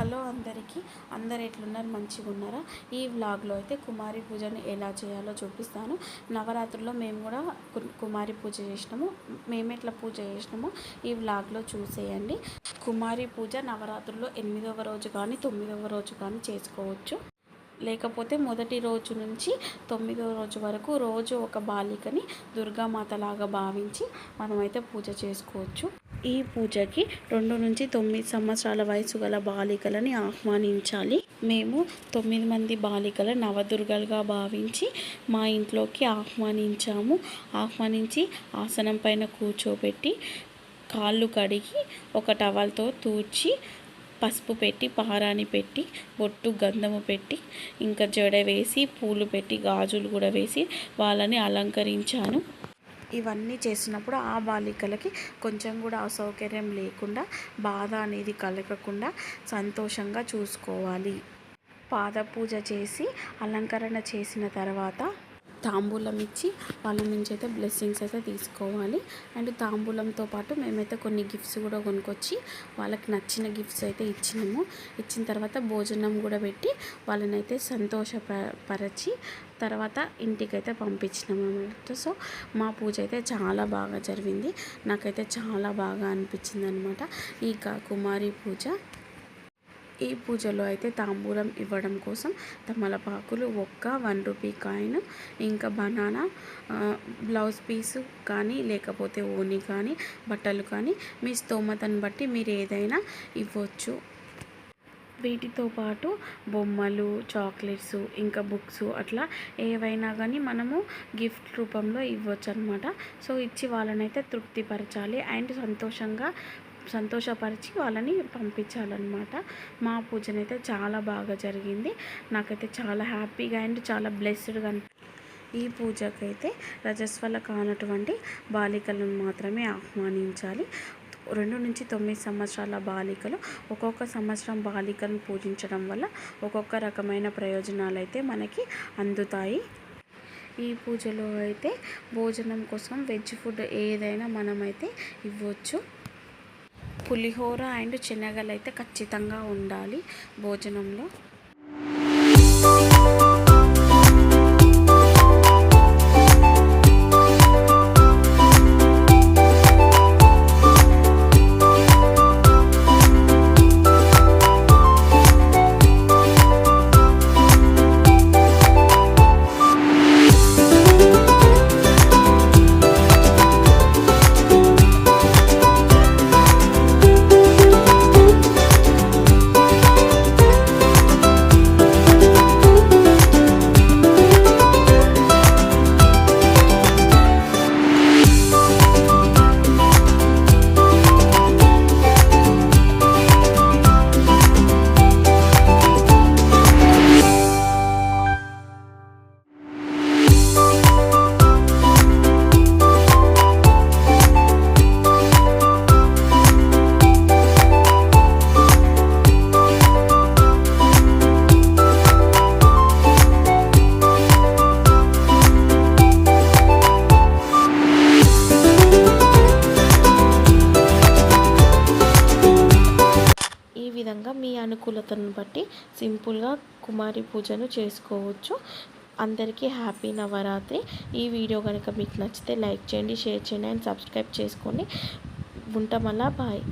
Hello అందరికీ, అందరు ఎట్లున్నారు? మంచిగా ఉన్నారా? ఈ వ్లాగ్లో అయితే కుమారి పూజను ఎలా చేయాలో చూపిస్తాను. నవరాత్రుల్లో మేము కూడా కుమారి పూజ చేసినాము. మేము ఎట్లా పూజ చేసినామో ఈ వ్లాగ్లో చూసేయండి. కుమారి పూజ నవరాత్రుల్లో 8వ రోజు కానీ 9వ రోజు కానీ చేసుకోవచ్చు. లేకపోతే మొదటి రోజు నుంచి 9వ రోజు వరకు రోజు ఒక బాలికని దుర్గామాతలాగా భావించి మనమైతే పూజ చేసుకోవచ్చు. ఈ పూజకి 2 నుంచి 9 సంవత్సరాల వయసు గల బాలికలని ఆహ్వానించాలి. మేము 9 మంది బాలికల నవదుర్గలుగా భావించి మా ఇంట్లోకి ఆహ్వానించి ఆసనం పైన కూర్చోబెట్టి కాళ్ళు కడిగి ఒక టవల్తో తూర్చి పసుపు పెట్టి పారాని పెట్టి బొట్టు గంధము పెట్టి ఇంకా జడ వేసి పూలు పెట్టి గాజులు కూడా వేసి వాళ్ళని అలంకరించాను. ఇవన్నీ చేసినప్పుడు ఆ బాలికలకి కొంచెం కూడా అసౌకర్యం లేకుండా, బాధ అనేది కలగకుండా సంతోషంగా చూసుకోవాలి. పాద పూజ చేసి అలంకరణ చేసిన తర్వాత తాంబూలం ఇచ్చి వాళ్ళ నుంచి అయితే బ్లెస్సింగ్స్ అయితే తీసుకోవాలి. అండ్ తాంబూలంతో పాటు మేమైతే కొన్ని గిఫ్ట్స్ కూడా కొనుక్కొచ్చి వాళ్ళకి నచ్చిన గిఫ్ట్స్ అయితే ఇచ్చిన తర్వాత భోజనం కూడా పెట్టి వాళ్ళని అయితే సంతోషపరచి తర్వాత ఇంటికైతే పంపించినాము అన్నమాట. సో మా పూజ అయితే చాలా బాగా జరిగింది. నాకైతే చాలా బాగా అనిపించింది అనమాట ఈ కుమారి పూజ. ఈ పూజలో అయితే తాంబూలం ఇవ్వడం కోసం తమలపాకులు, ఒక్క 1 రూపీ కాయిన్, ఇంకా బనానా, బ్లౌజ్ పీసు కానీ లేకపోతే ఓని కానీ బట్టలు కానీ మీ స్తోమతను బట్టి మీరు ఏదైనా ఇవ్వచ్చు. వీటితో పాటు బొమ్మలు, చాక్లెట్స్, ఇంకా బుక్స్ అట్లా ఏవైనా కానీ మనము గిఫ్ట్ రూపంలో ఇవ్వచ్చు అనమాట. సో ఇచ్చి వాళ్ళనైతే తృప్తిపరచాలి అండ్ సంతోషపరిచి వాళ్ళని పంపించాలన్నమాట. మా పూజనైతే చాలా బాగా జరిగింది. నాకైతే చాలా హ్యాపీగా అండ్ చాలా బ్లెస్డ్గా ఈ పూజకైతే రజస్వల కానటువంటి బాలికలను మాత్రమే ఆహ్వానించాలి. 2 నుంచి 9 సంవత్సరాల బాలికలు ఒక్కొక్క సంవత్సరం బాలికలను పూజించడం వల్ల ఒక్కొక్క రకమైన ప్రయోజనాలు అయితే మనకి అందుతాయి. ఈ పూజలో అయితే భోజనం కోసం వెజ్ ఫుడ్ ఏదైనా మనమైతే ఇవ్వచ్చు. పులిహోర అండ్ శనగలు అయితే ఖచ్చితంగా ఉండాలి భోజనంలో. మీ అనుకూలతను బట్టి సింపుల్గా కుమారి పూజను చేసుకోవచ్చు. అందరికీ హ్యాపీ నవరాత్రి. ఈ వీడియో కనుక మీకు నచ్చితే లైక్ చేయండి, షేర్ చేయండి అండ్ సబ్స్క్రైబ్ చేసుకోండి. ఉంటాం. బాయ్.